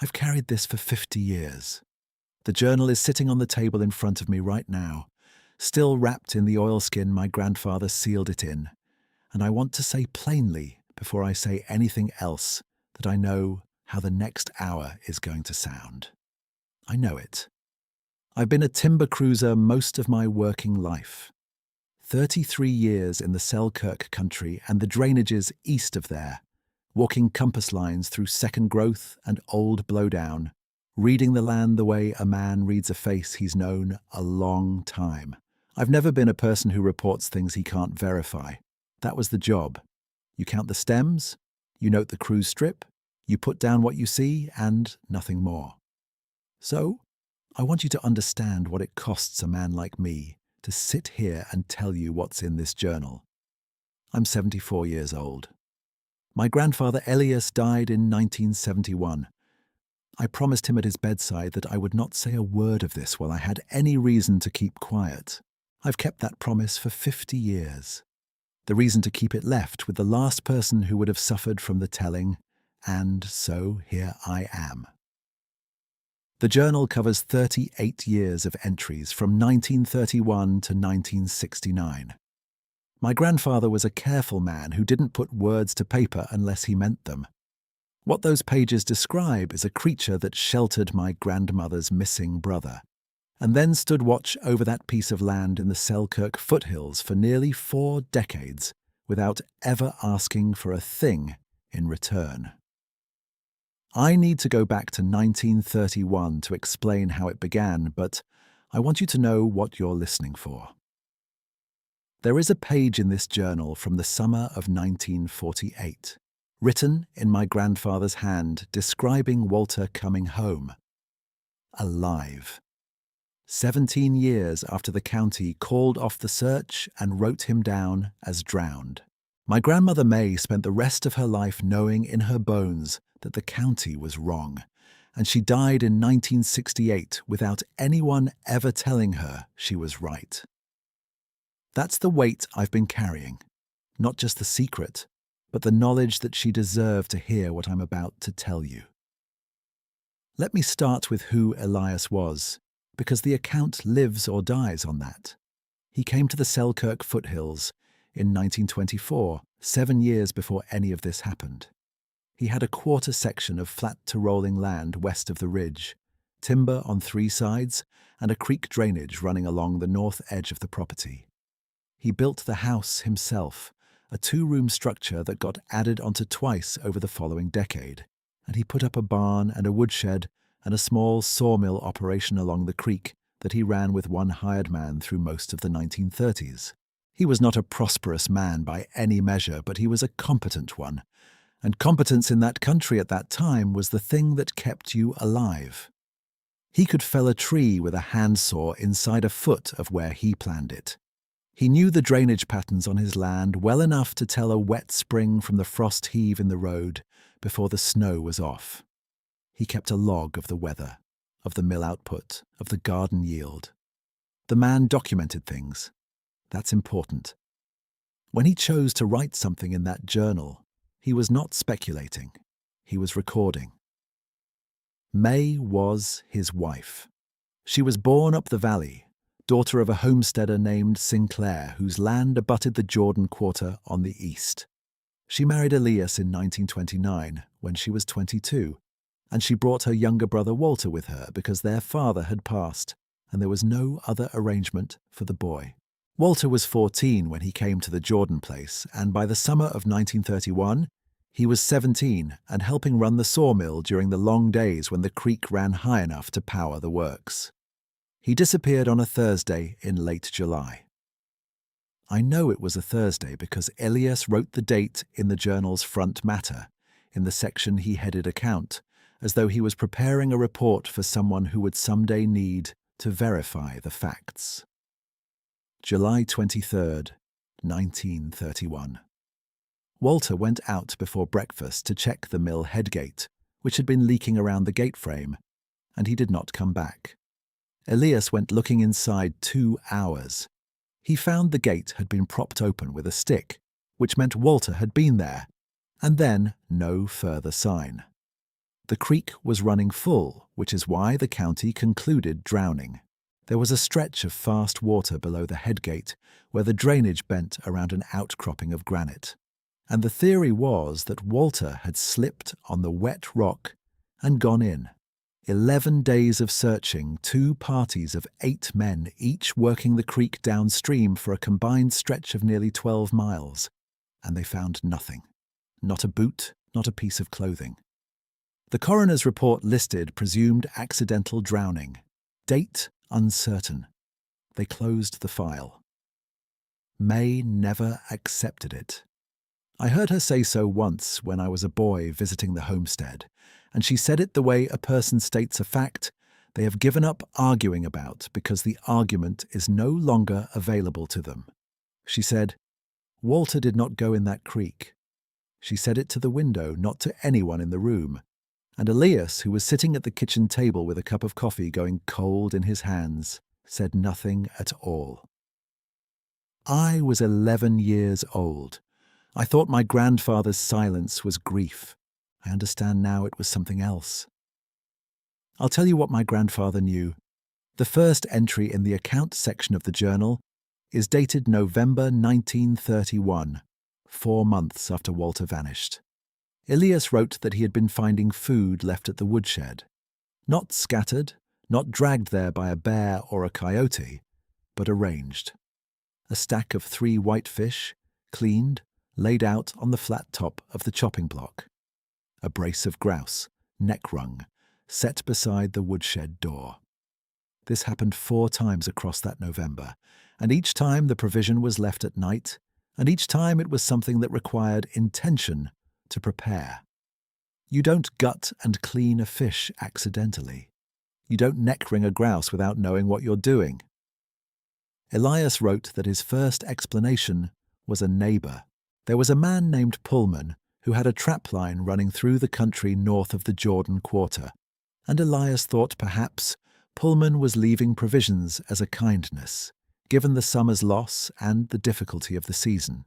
I've carried this for 50 years. The journal is sitting on the table in front of me right now, still wrapped in the oilskin my grandfather sealed it in, and I want to say plainly, before I say anything else, that I know how the next hour is going to sound. I know it. I've been a timber cruiser most of my working life. 33 years in the Selkirk country and the drainages east of there, walking compass lines through second growth and old blowdown, reading the land the way a man reads a face he's known a long time. I've never been a person who reports things he can't verify. That was the job. You count the stems, you note the cruise strip, you put down what you see, and nothing more. So, I want you to understand what it costs a man like me to sit here and tell you what's in this journal. I'm 74 years old. My grandfather Elias died in 1971. I promised him at his bedside that I would not say a word of this while I had any reason to keep quiet. I've kept that promise for 50 years. The reason to keep it left with the last person who would have suffered from the telling, and so here I am. The journal covers 38 years of entries from 1931 to 1969. My grandfather was a careful man who didn't put words to paper unless he meant them. What those pages describe is a creature that sheltered my grandmother's missing brother, and then stood watch over that piece of land in the Selkirk foothills for nearly 4 decades without ever asking for a thing in return. I need to go back to 1931 to explain how it began, but I want you to know what you're listening for. There is a page in this journal from the summer of 1948, written in my grandfather's hand, describing Walter coming home. Alive. 17 years after the county called off the search and wrote him down as drowned. My grandmother May spent the rest of her life knowing in her bones that the county was wrong, and she died in 1968 without anyone ever telling her she was right. That's the weight I've been carrying, not just the secret, but the knowledge that she deserved to hear what I'm about to tell you. Let me start with who Elias was, because the account lives or dies on that. He came to the Selkirk foothills in 1924, 7 years before any of this happened. He had a quarter section of flat to rolling land west of the ridge, timber on 3 sides, and a creek drainage running along the north edge of the property. He built the house himself, a 2-room structure that got added onto twice over the following decade, and he put up a barn and a woodshed and a small sawmill operation along the creek that he ran with one hired man through most of the 1930s. He was not a prosperous man by any measure, but he was a competent one, and competence in that country at that time was the thing that kept you alive. He could fell a tree with a handsaw inside a foot of where he planned it. He knew the drainage patterns on his land well enough to tell a wet spring from the frost heave in the road before the snow was off. He kept a log of the weather, of the mill output, of the garden yield. The man documented things. That's important. When he chose to write something in that journal, he was not speculating. He was recording. May was his wife. She was born up the valley, daughter of a homesteader named Sinclair, whose land abutted the Jordan Quarter on the east. She married Elias in 1929, when she was 22, and she brought her younger brother Walter with her because their father had passed, and there was no other arrangement for the boy. Walter was 14 when he came to the Jordan place, and by the summer of 1931, he was 17 and helping run the sawmill during the long days when the creek ran high enough to power the works. He disappeared on a Thursday in late July. I know it was a Thursday because Elias wrote the date in the journal's front matter, in the section he headed account, as though he was preparing a report for someone who would someday need to verify the facts. July 23rd, 1931. Walter went out before breakfast to check the mill headgate, which had been leaking around the gate frame, and he did not come back. Elias went looking inside 2 hours. He found the gate had been propped open with a stick, which meant Walter had been there, and then no further sign. The creek was running full, which is why the county concluded drowning. There was a stretch of fast water below the headgate where the drainage bent around an outcropping of granite. And the theory was that Walter had slipped on the wet rock and gone in. 11 days of searching, 2 parties of 8 men, each working the creek downstream for a combined stretch of nearly 12 miles. And they found nothing. Not a boot, not a piece of clothing. The coroner's report listed presumed accidental drowning. Date uncertain. They closed the file. May never accepted it. I heard her say so once when I was a boy visiting the homestead, and she said it the way a person states a fact they have given up arguing about because the argument is no longer available to them. She said, "Walter did not go in that creek." She said it to the window, not to anyone in the room. And Elias, who was sitting at the kitchen table with a cup of coffee going cold in his hands, said nothing at all. I was 11 years old. I thought my grandfather's silence was grief. I understand now it was something else. I'll tell you what my grandfather knew. The first entry in the account section of the journal is dated November 1931, 4 months after Walter vanished. Elias wrote that he had been finding food left at the woodshed. Not scattered, not dragged there by a bear or a coyote, but arranged. A stack of 3 whitefish, cleaned, laid out on the flat top of the chopping block. A brace of grouse, neck wrung, set beside the woodshed door. This happened 4 times across that November, and each time the provision was left at night, and each time it was something that required intention to prepare. You don't gut and clean a fish accidentally. You don't neck wring a grouse without knowing what you're doing. Elias wrote that his first explanation was a neighbour. There was a man named Pullman who had a trapline running through the country north of the Jordan Quarter, and Elias thought perhaps Pullman was leaving provisions as a kindness, given the summer's loss and the difficulty of the season.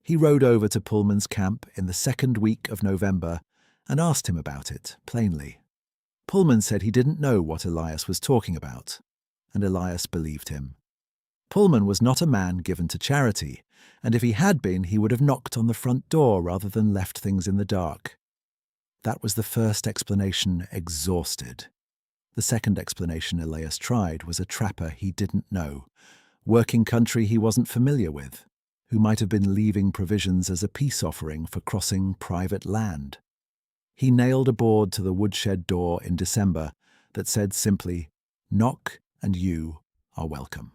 He rode over to Pullman's camp in the 2nd week of November and asked him about it, plainly. Pullman said he didn't know what Elias was talking about, and Elias believed him. Pullman was not a man given to charity, and if he had been, he would have knocked on the front door rather than left things in the dark. That was the first explanation exhausted. The second explanation Elias tried was a trapper he didn't know, working country he wasn't familiar with, who might have been leaving provisions as a peace offering for crossing private land. He nailed a board to the woodshed door in December that said simply, "Knock and you are welcome."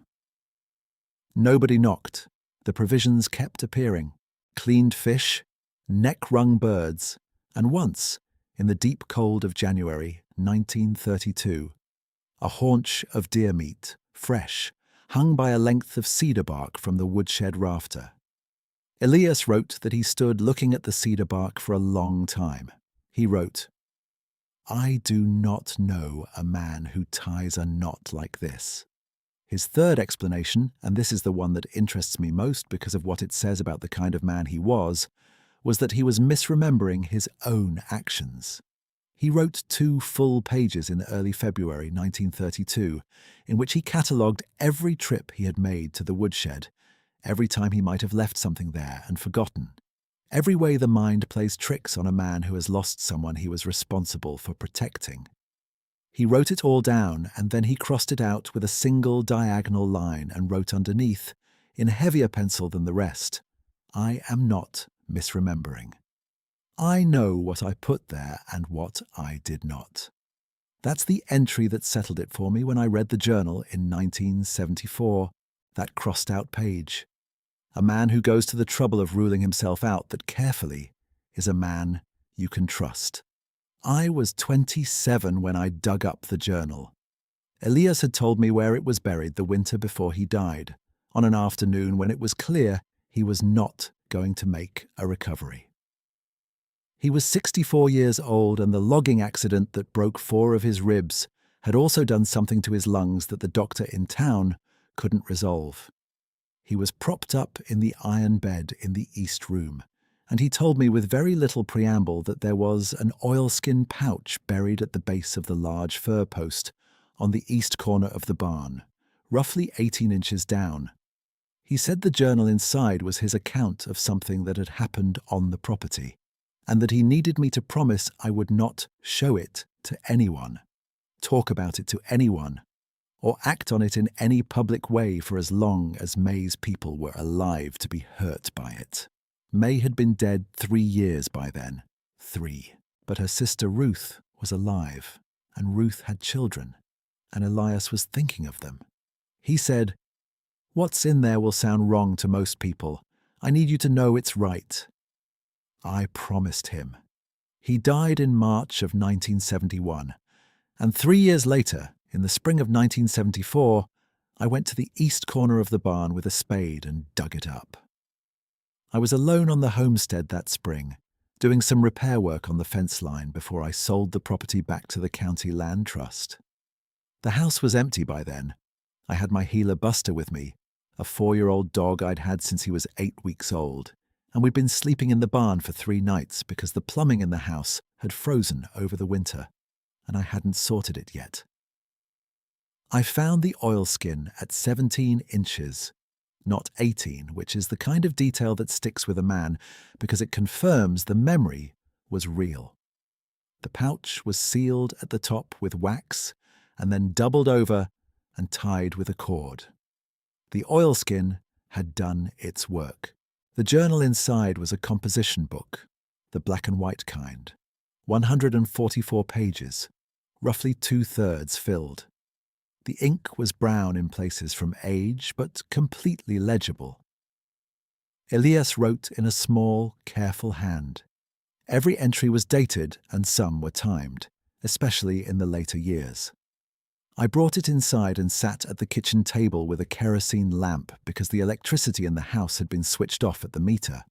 Nobody knocked. The provisions kept appearing. Cleaned fish, neck-wrung birds, and once, in the deep cold of January 1932, a haunch of deer meat, fresh, hung by a length of cedar bark from the woodshed rafter. Elias wrote that he stood looking at the cedar bark for a long time. He wrote, "I do not know a man who ties a knot like this." His third explanation, and this is the one that interests me most because of what it says about the kind of man he was that he was misremembering his own actions. He wrote 2 full pages in early February 1932, in which he catalogued every trip he had made to the woodshed, every time he might have left something there and forgotten, every way the mind plays tricks on a man who has lost someone he was responsible for protecting. He wrote it all down, and then he crossed it out with a single diagonal line and wrote underneath, in heavier pencil than the rest, "I am not misremembering. I know what I put there and what I did not." That's the entry that settled it for me when I read the journal in 1974, that crossed-out page. A man who goes to the trouble of ruling himself out that carefully is a man you can trust. I was 27 when I dug up the journal. Elias had told me where it was buried the winter before he died, on an afternoon when it was clear he was not going to make a recovery. He was 64 years old, and the logging accident that broke 4 of his ribs had also done something to his lungs that the doctor in town couldn't resolve. He was propped up in the iron bed in the East Room, and he told me with very little preamble that there was an oilskin pouch buried at the base of the large fur post on the east corner of the barn, roughly 18 inches down. He said the journal inside was his account of something that had happened on the property, and that he needed me to promise I would not show it to anyone, talk about it to anyone, or act on it in any public way for as long as May's people were alive to be hurt by it. May had been dead 3 years by then. 3. But her sister Ruth was alive, and Ruth had children, and Elias was thinking of them. He said, "What's in there will sound wrong to most people. I need you to know it's right." I promised him. He died in March of 1971, and 3 years later, in the spring of 1974, I went to the east corner of the barn with a spade and dug it up. I was alone on the homestead that spring, doing some repair work on the fence line before I sold the property back to the county land trust. The house was empty by then. I had my heeler Buster with me, a 4-year-old dog I'd had since he was 8 weeks old, and we'd been sleeping in the barn for 3 nights because the plumbing in the house had frozen over the winter, and I hadn't sorted it yet. I found the oilskin at 17 inches, not 18, which is the kind of detail that sticks with a man because it confirms the memory was real. The pouch was sealed at the top with wax and then doubled over and tied with a cord. The oilskin had done its work. The journal inside was a composition book, the black and white kind, 144 pages, roughly 2/3 filled. The ink was brown in places from age, but completely legible. Elias wrote in a small, careful hand. Every entry was dated and some were timed, especially in the later years. I brought it inside and sat at the kitchen table with a kerosene lamp because the electricity in the house had been switched off at the meter.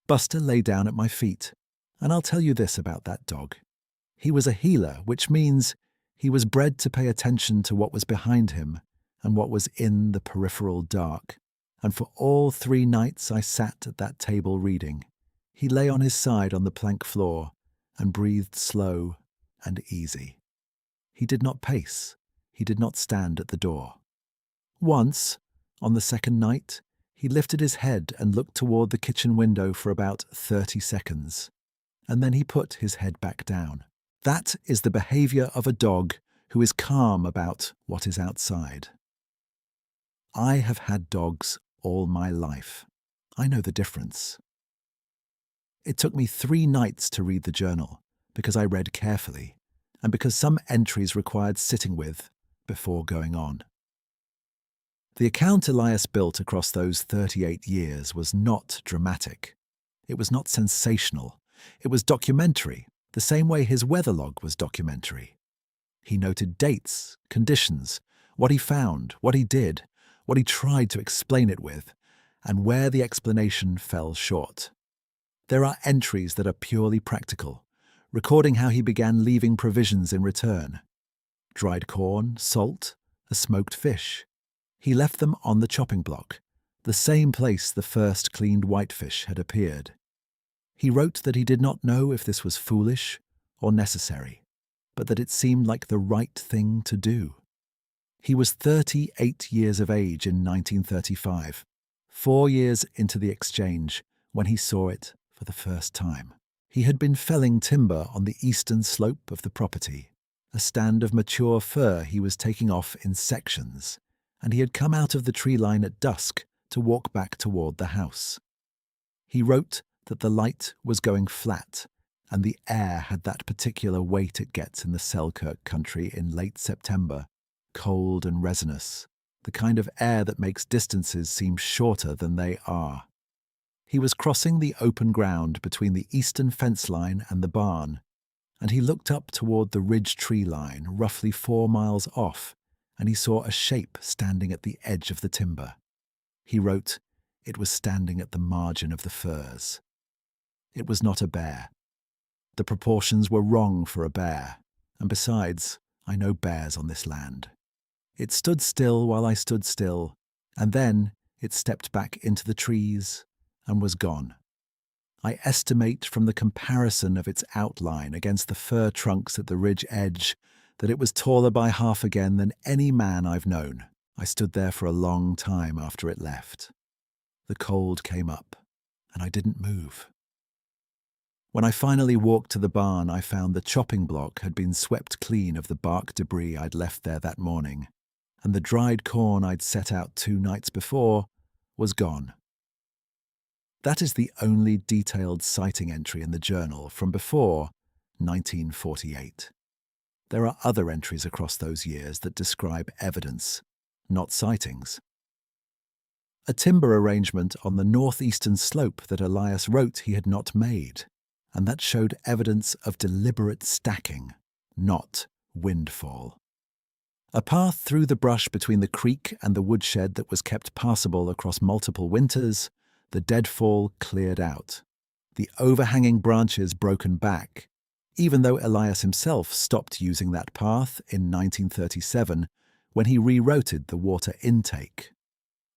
Buster lay down at my feet, and I'll tell you this about that dog. He was a heeler, which means he was bred to pay attention to what was behind him and what was in the peripheral dark, and for all 3 nights I sat at that table reading. He lay on his side on the plank floor and breathed slow and easy. He did not pace. He did not stand at the door. Once, on the second night, he lifted his head and looked toward the kitchen window for about 30 seconds, and then he put his head back down. That is the behavior of a dog who is calm about what is outside. I have had dogs all my life. I know the difference. It took me 3 nights to read the journal because I read carefully and because some entries required sitting with before going on. The account Elias built across those 38 years was not dramatic. It was not sensational. It was documentary, the same way his weather log was documentary. He noted dates, conditions, what he found, what he did, what he tried to explain it with, and where the explanation fell short. There are entries that are purely practical, recording how he began leaving provisions in return. Dried corn, salt, a smoked fish. He left them on the chopping block, the same place the first cleaned whitefish had appeared. He wrote that he did not know if this was foolish or necessary, but that it seemed like the right thing to do. He was 38 years of age in 1935, 4 years into the exchange, when he saw it for the first time. He had been felling timber on the eastern slope of the property, a stand of mature fir he was taking off in sections, and he had come out of the tree line at dusk to walk back toward the house. He wrote that the light was going flat, and the air had that particular weight it gets in the Selkirk country in late September, cold and resinous, the kind of air that makes distances seem shorter than they are. He was crossing the open ground between the eastern fence line and the barn, and he looked up toward the ridge tree line roughly 4 miles off, and he saw a shape standing at the edge of the timber. He wrote, it was standing at the margin of the firs. It was not a bear. The proportions were wrong for a bear, and besides, I know bears on this land. It stood still while I stood still, and then it stepped back into the trees and was gone. I estimate from the comparison of its outline against the fir trunks at the ridge edge that it was taller by half again than any man I've known. I stood there for a long time after it left. The cold came up, and I didn't move. When I finally walked to the barn, I found the chopping block had been swept clean of the bark debris I'd left there that morning, and the dried corn I'd set out 2 nights before was gone. That is the only detailed sighting entry in the journal from before 1948. There are other entries across those years that describe evidence, not sightings. A timber arrangement on the northeastern slope that Elias wrote he had not made, and that showed evidence of deliberate stacking, not windfall. A path through the brush between the creek and the woodshed that was kept passable across multiple winters, the deadfall cleared out, the overhanging branches broken back, even though Elias himself stopped using that path in 1937 when he rewrote the water intake.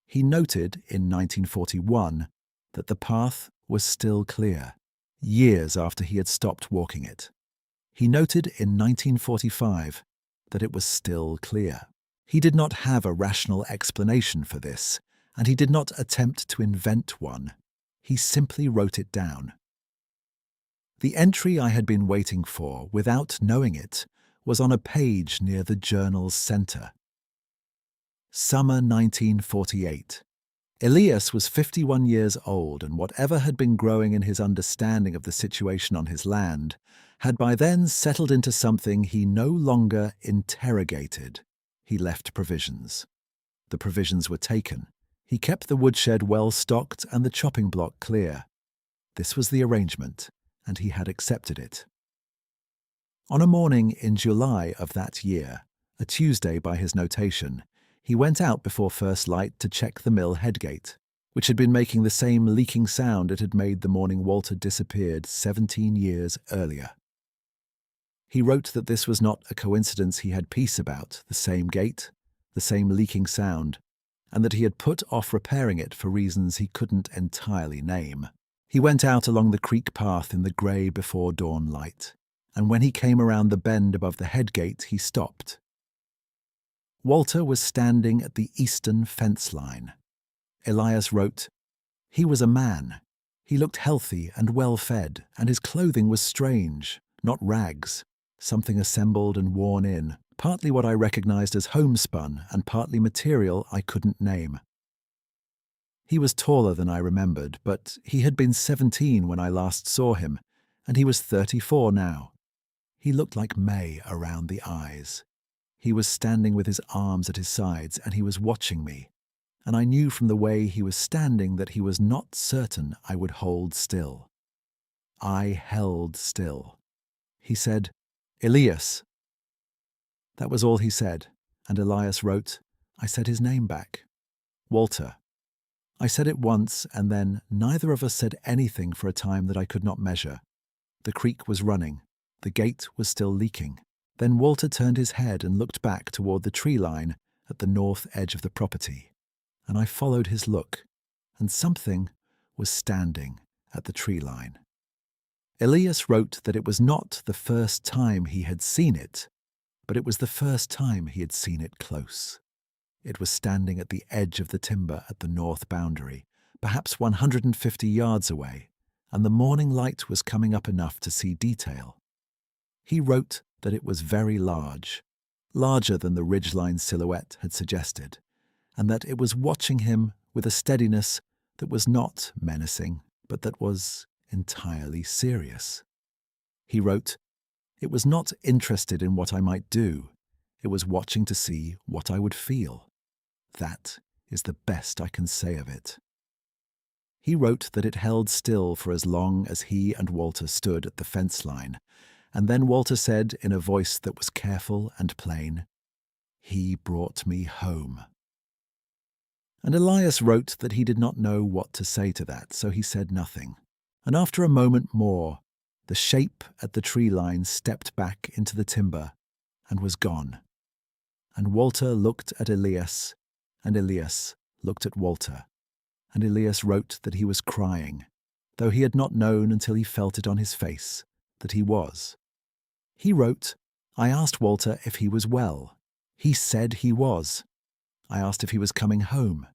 He noted in 1941 that the path was still clear, years after he had stopped walking it. He noted in 1945 that it was still clear. He did not have a rational explanation for this, and he did not attempt to invent one. He simply wrote it down. The entry I had been waiting for, without knowing it, was on a page near the journal's center. Summer 1948. Elias was 51 years old, and whatever had been growing in his understanding of the situation on his land had by then settled into something he no longer interrogated. He left provisions. The provisions were taken. He kept the woodshed well stocked and the chopping block clear. This was the arrangement, and he had accepted it. On a morning in July of that year, a Tuesday by his notation, he went out before first light to check the mill headgate, which had been making the same leaking sound it had made the morning Walter disappeared 17 years earlier. He wrote that this was not a coincidence he had peace about, the same gate, the same leaking sound, and that he had put off repairing it for reasons he couldn't entirely name. He went out along the creek path in the grey before dawn light, and when he came around the bend above the headgate, he stopped. Walter was standing at the eastern fence line. Elias wrote, "He was a man. He looked healthy and well-fed, and his clothing was strange, not rags, something assembled and worn in, partly what I recognized as homespun and partly material I couldn't name. He was taller than I remembered, but he had been 17 when I last saw him, and he was 34 now. He looked like May around the eyes. He was standing with his arms at his sides, and he was watching me, and I knew from the way he was standing that he was not certain I would hold still. I held still. He said, 'Elias.' That was all he said, and Elias wrote, I said his name back. 'Walter.' I said it once, and then neither of us said anything for a time that I could not measure. The creek was running. The gate was still leaking. Then Walter turned his head and looked back toward the tree line at the north edge of the property, and I followed his look, and something was standing at the tree line. Elias wrote that it was not the first time he had seen it, but it was the first time he had seen it close. It was standing at the edge of the timber at the north boundary, perhaps 150 yards away, and the morning light was coming up enough to see detail. He wrote that it was very large, larger than the ridgeline silhouette had suggested, and that it was watching him with a steadiness that was not menacing, but that was entirely serious. He wrote, "It was not interested in what I might do. It was watching to see what I would feel. That is the best I can say of it." He wrote that it held still for as long as he and Walter stood at the fence line, and then Walter said in a voice that was careful and plain, "He brought me home." And Elias wrote that he did not know what to say to that, so he said nothing. And after a moment more, the shape at the tree line stepped back into the timber and was gone. And Walter looked at Elias, and Elias looked at Walter, and Elias wrote that he was crying, though he had not known until he felt it on his face that he was. He wrote, "I asked Walter if he was well. He said he was. I asked if he was coming home.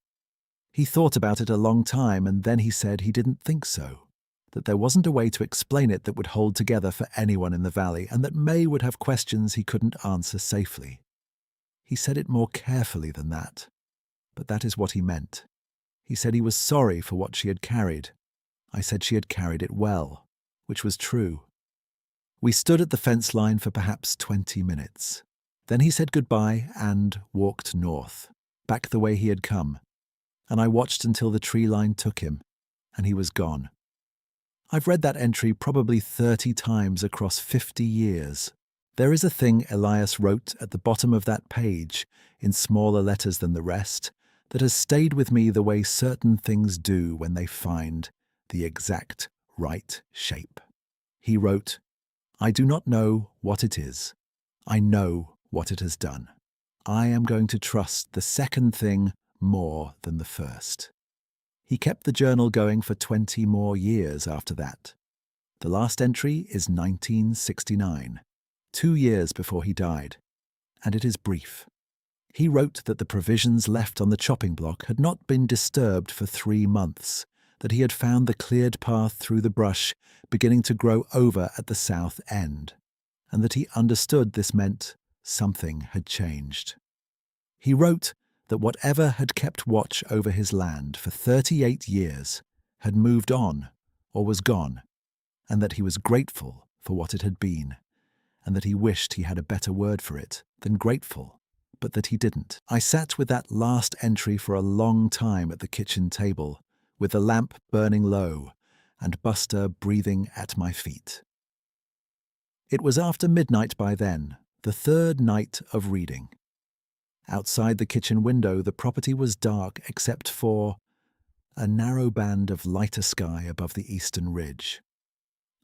He thought about it a long time, and then he said he didn't think so, that there wasn't a way to explain it that would hold together for anyone in the valley, and that May would have questions he couldn't answer safely. He said it more carefully than that, but that is what he meant. He said he was sorry for what she had carried. I said she had carried it well, which was true. We stood at the fence line for perhaps 20 minutes. Then he said goodbye and walked north, back the way he had come, and I watched until the tree line took him, and he was gone. I've read that entry probably 30 times across 50 years. There is a thing Elias wrote at the bottom of that page, in smaller letters than the rest, that has stayed with me the way certain things do when they find the exact right shape. He wrote, "I do not know what it is. I know what it has done. I am going to trust the second thing more than the first." He kept the journal going for 20 more years after that. The last entry is 1969, 2 years before he died, and it is brief. He wrote that the provisions left on the chopping block had not been disturbed for 3 months, that he had found the cleared path through the brush beginning to grow over at the south end, and that he understood this meant something had changed. He wrote that whatever had kept watch over his land for 38 years had moved on or was gone, and that he was grateful for what it had been, and that he wished he had a better word for it than grateful, but that he didn't. I sat with that last entry for a long time at the kitchen table, with the lamp burning low and Buster breathing at my feet. It was after midnight by then, the third night of reading. Outside the kitchen window, the property was dark except for a narrow band of lighter sky above the eastern ridge.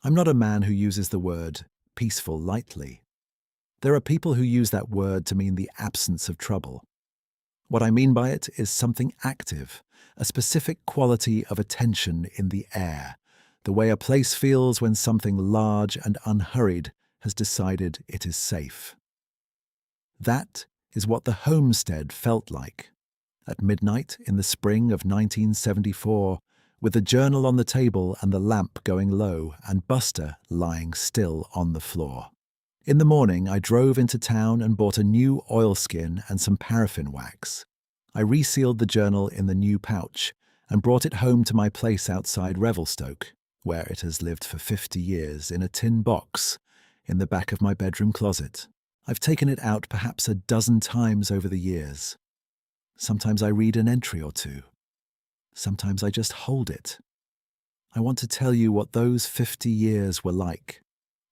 I'm not a man who uses the word peaceful lightly. There are people who use that word to mean the absence of trouble. What I mean by it is something active, a specific quality of attention in the air, the way a place feels when something large and unhurried has decided it is safe. That is what the homestead felt like. At midnight in the spring of 1974, with the journal on the table and the lamp going low and Buster lying still on the floor. In the morning, I drove into town and bought a new oilskin and some paraffin wax. I resealed the journal in the new pouch and brought it home to my place outside Revelstoke, where it has lived for 50 years in a tin box in the back of my bedroom closet. I've taken it out perhaps a dozen times over the years. Sometimes I read an entry or two. Sometimes I just hold it. I want to tell you what those 50 years were like,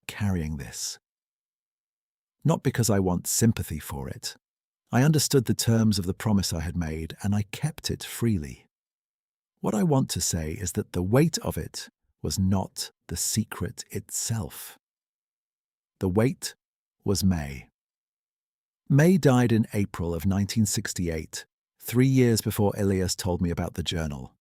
carrying this. Not because I want sympathy for it. I understood the terms of the promise I had made, and I kept it freely. What I want to say is that the weight of it was not the secret itself. The weight was May. May died in April of 1968, 3 years before Elias told me about the journal.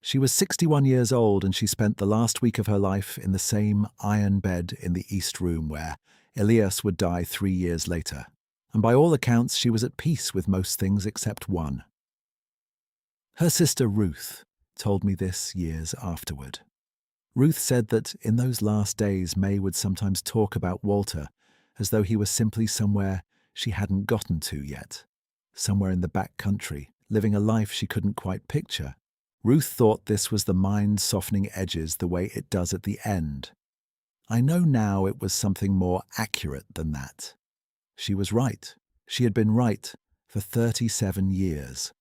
She was 61 years old, and she spent the last week of her life in the same iron bed in the East Room where Elias would die 3 years later. And by all accounts, she was at peace with most things except one. Her sister Ruth told me this years afterward. Ruth said that in those last days, May would sometimes talk about Walter as though he was simply somewhere she hadn't gotten to yet, somewhere in the back country, living a life she couldn't quite picture. Ruth thought this was the mind-softening edges the way it does at the end. I know now it was something more accurate than that. She was right. She had been right for 37 years.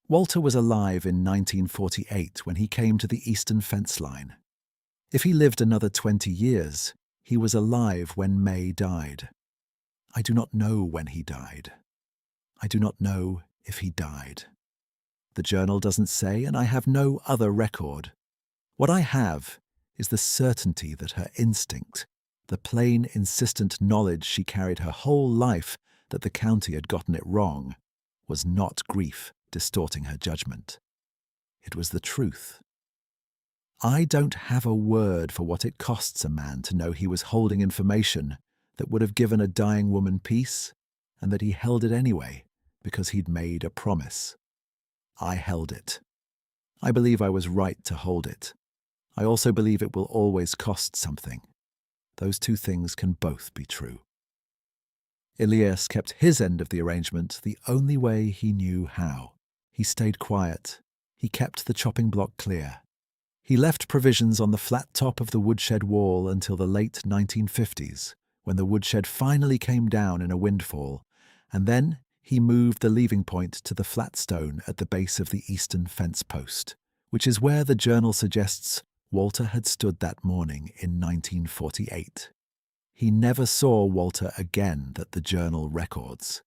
Walter was alive in 1948 when he came to the eastern fence line. If he lived another 20 years, he was alive when May died. I do not know when he died. I do not know if he died. The journal doesn't say, and I have no other record. What I have is the certainty that her instinct, the plain, insistent knowledge she carried her whole life that the county had gotten it wrong, was not grief distorting her judgment. It was the truth. I don't have a word for what it costs a man to know he was holding information that would have given a dying woman peace, and that he held it anyway because he'd made a promise. I held it. I believe I was right to hold it. I also believe it will always cost something. Those two things can both be true. Elias kept his end of the arrangement the only way he knew how. He stayed quiet. He kept the chopping block clear. He left provisions on the flat top of the woodshed wall until the late 1950s, when the woodshed finally came down in a windfall, and then he moved the leaving point to the flat stone at the base of the eastern fence post, which is where the journal suggests Walter had stood that morning in 1948. He never saw Walter again that the journal records.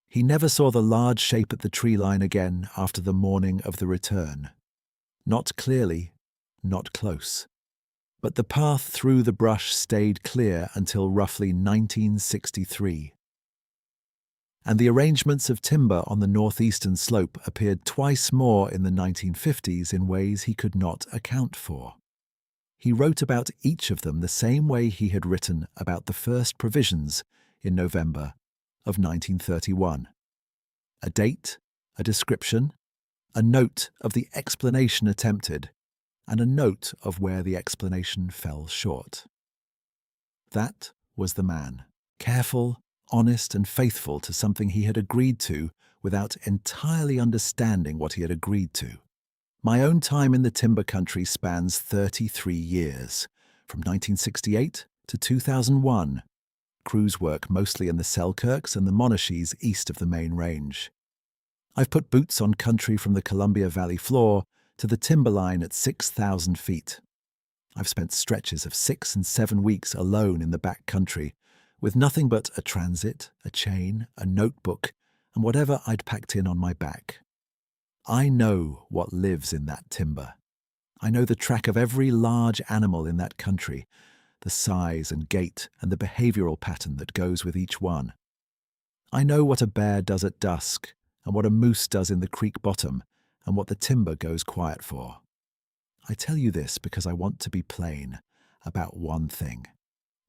He never saw the large shape at the tree line again after the morning of the return. Not clearly, not close. But the path through the brush stayed clear until roughly 1963. And the arrangements of timber on the northeastern slope appeared twice more in the 1950s in ways he could not account for. He wrote about each of them the same way he had written about the first provisions in November of 1931. A date, a description, a note of the explanation attempted, and a note of where the explanation fell short. That was the man, careful, honest, and faithful to something he had agreed to without entirely understanding what he had agreed to. My own time in the timber country spans 33 years, from 1968 to 2001. Cruise work mostly in the Selkirks and the Monashees east of the main range. I've put boots on country from the Columbia Valley floor to the timberline at 6,000 feet. I've spent stretches of 6 and 7 weeks alone in the back country, with nothing but a transit, a chain, a notebook, and whatever I'd packed in on my back. I know what lives in that timber. I know the track of every large animal in that country, the size and gait and the behavioral pattern that goes with each one. I know what a bear does at dusk, and what a moose does in the creek bottom, and what the timber goes quiet for. I tell you this because I want to be plain about one thing.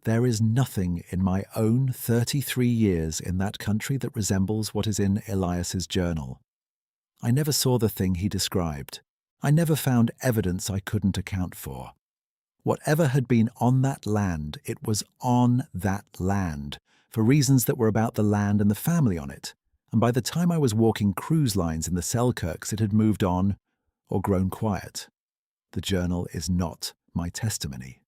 There is nothing in my own 33 years in that country that resembles what is in Elias's journal. I never saw the thing he described. I never found evidence I couldn't account for. Whatever had been on that land, it was on that land, for reasons that were about the land and the family on it. And by the time I was walking cruise lines in the Selkirks, it had moved on or grown quiet. The journal is not my testimony.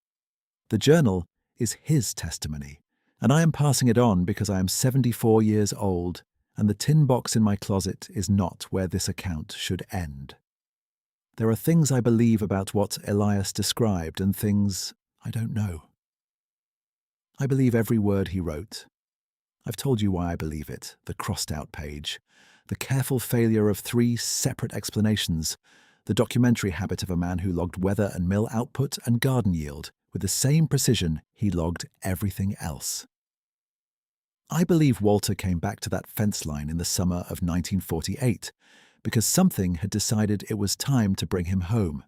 The journal is his testimony, and I am passing it on because I am 74 years old, and the tin box in my closet is not where this account should end. There are things I believe about what Elias described and things I don't know. I believe every word he wrote. I've told you why I believe it, the crossed-out page, the careful failure of 3 separate explanations, the documentary habit of a man who logged weather and mill output and garden yield with the same precision he logged everything else. I believe Walter came back to that fence line in the summer of 1948 because something had decided it was time to bring him home,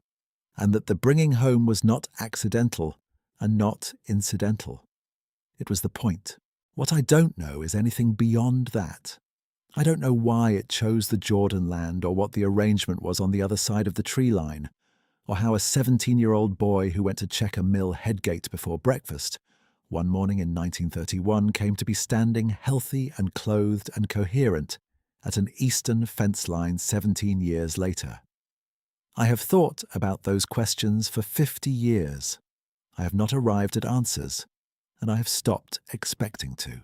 and that the bringing home was not accidental and not incidental. It was the point. What I don't know is anything beyond that. I don't know why it chose the Jordan land or what the arrangement was on the other side of the tree line, or how a 17-year-old boy who went to check a mill headgate before breakfast one morning in 1931 came to be standing healthy and clothed and coherent at an eastern fence line 17 years later. I have thought about those questions for 50 years. I have not arrived at answers, and I have stopped expecting to.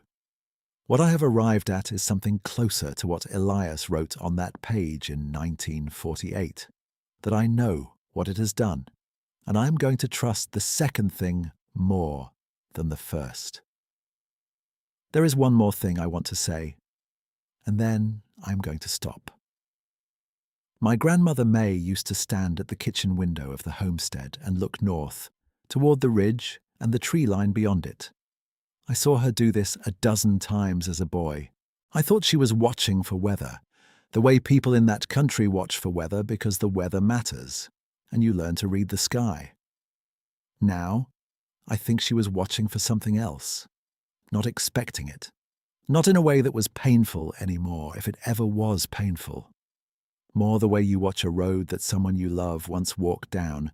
What I have arrived at is something closer to what Elias wrote on that page in 1948, that I know what it has done, and I am going to trust the second thing more than the first. There is one more thing I want to say, and then I am going to stop. My grandmother May used to stand at the kitchen window of the homestead and look north, toward the ridge and the tree line beyond it. I saw her do this a dozen times as a boy. I thought she was watching for weather, the way people in that country watch for weather because the weather matters. and you learn to read the sky. Now, I think she was watching for something else, not expecting it. Not in a way that was painful anymore, if it ever was painful. More the way you watch a road that someone you love once walked down,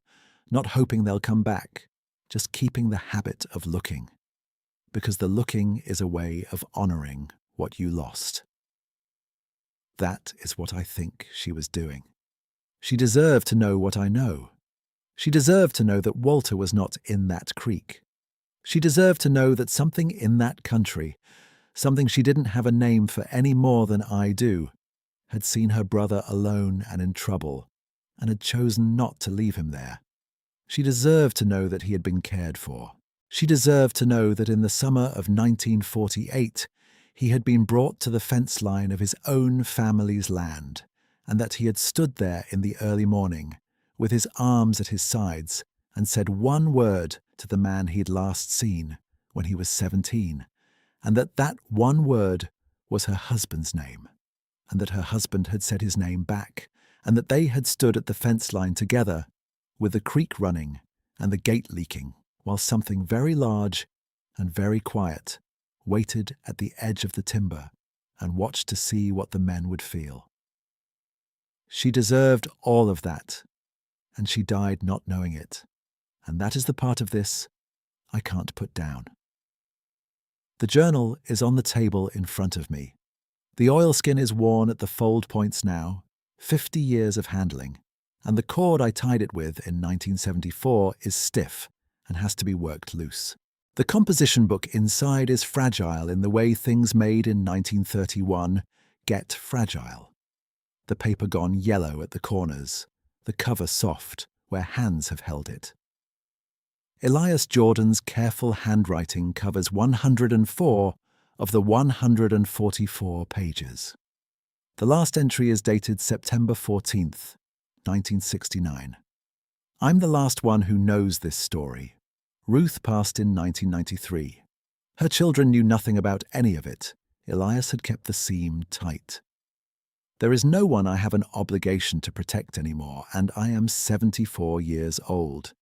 not hoping they'll come back, just keeping the habit of looking. Because the looking is a way of honoring what you lost. That is what I think she was doing. She deserved to know what I know. She deserved to know that Walter was not in that creek. She deserved to know that something in that country, something she didn't have a name for any more than I do, had seen her brother alone and in trouble, and had chosen not to leave him there. She deserved to know that he had been cared for. She deserved to know that in the summer of 1948, he had been brought to the fence line of his own family's land, and that he had stood there in the early morning, with his arms at his sides, and said one word to the man he'd last seen when he was 17, and that that one word was her husband's name, and that her husband had said his name back, and that they had stood at the fence line together, with the creek running and the gate leaking, while something very large and very quiet waited at the edge of the timber and watched to see what the men would feel. She deserved all of that, and she died not knowing it, and that is the part of this I can't put down. The journal is on the table in front of me. The oilskin is worn at the fold points now, 50 years of handling, and the cord I tied it with in 1974 is stiff and has to be worked loose. The composition book inside is fragile in the way things made in 1931 get fragile. The paper gone yellow at the corners, the cover soft where hands have held it. Elias Jordan's careful handwriting covers 104 of the 144 pages. The last entry is dated September 14th, 1969. I'm the last one who knows this story. Ruth passed in 1993. Her children knew nothing about any of it. Elias had kept the seam tight. There is no one I have an obligation to protect anymore, and I am 74 years old,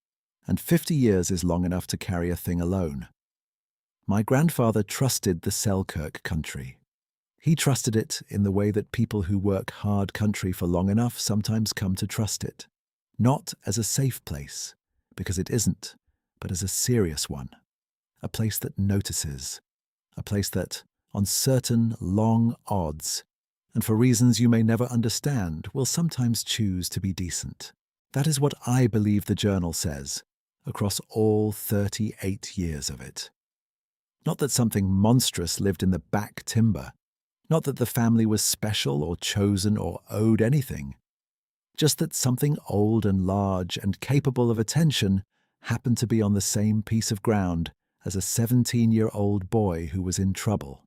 and 50 years is long enough to carry a thing alone. My grandfather trusted the Selkirk country. He trusted it in the way that people who work hard country for long enough sometimes come to trust it. Not as a safe place, because it isn't, but as a serious one. A place that notices. A place that, on certain long odds, and for reasons you may never understand, will sometimes choose to be decent. That is what I believe the journal says, across all 38 years of it. Not that something monstrous lived in the back timber. Not that the family was special or chosen or owed anything. Just that something old and large and capable of attention happened to be on the same piece of ground as a 17-year-old boy who was in trouble.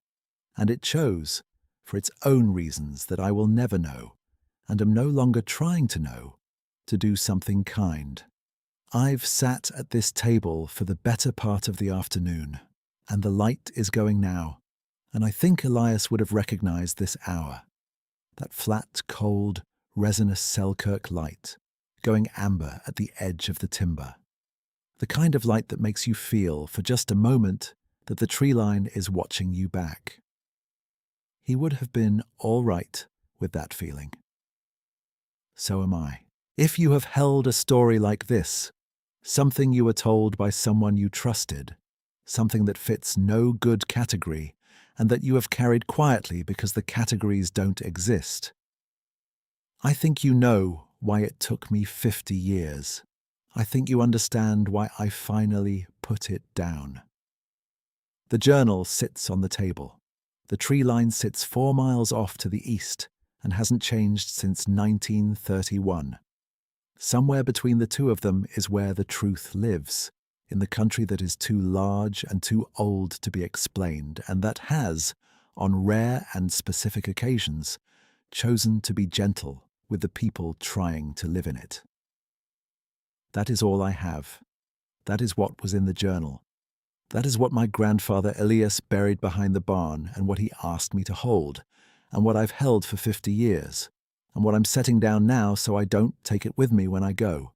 And it chose, for its own reasons that I will never know, and am no longer trying to know, to do something kind. I've sat at this table for the better part of the afternoon, and the light is going now, and I think Elias would have recognized this hour. That flat, cold, resinous Selkirk light, going amber at the edge of the timber. The kind of light that makes you feel, for just a moment, that the tree line is watching you back. He would have been all right with that feeling. So am I. If you have held a story like this, something you were told by someone you trusted, something that fits no good category, and that you have carried quietly because the categories don't exist, I think you know why it took me 50 years. I think you understand why I finally put it down. The journal sits on the table. The tree line sits 4 miles off to the east and hasn't changed since 1931. Somewhere between the two of them is where the truth lives, in the country that is too large and too old to be explained, and that has, on rare and specific occasions, chosen to be gentle with the people trying to live in it. That is all I have. That is what was in the journal. That is what my grandfather Elias buried behind the barn, and what he asked me to hold, and what I've held for 50 years, and what I'm setting down now so I don't take it with me when I go.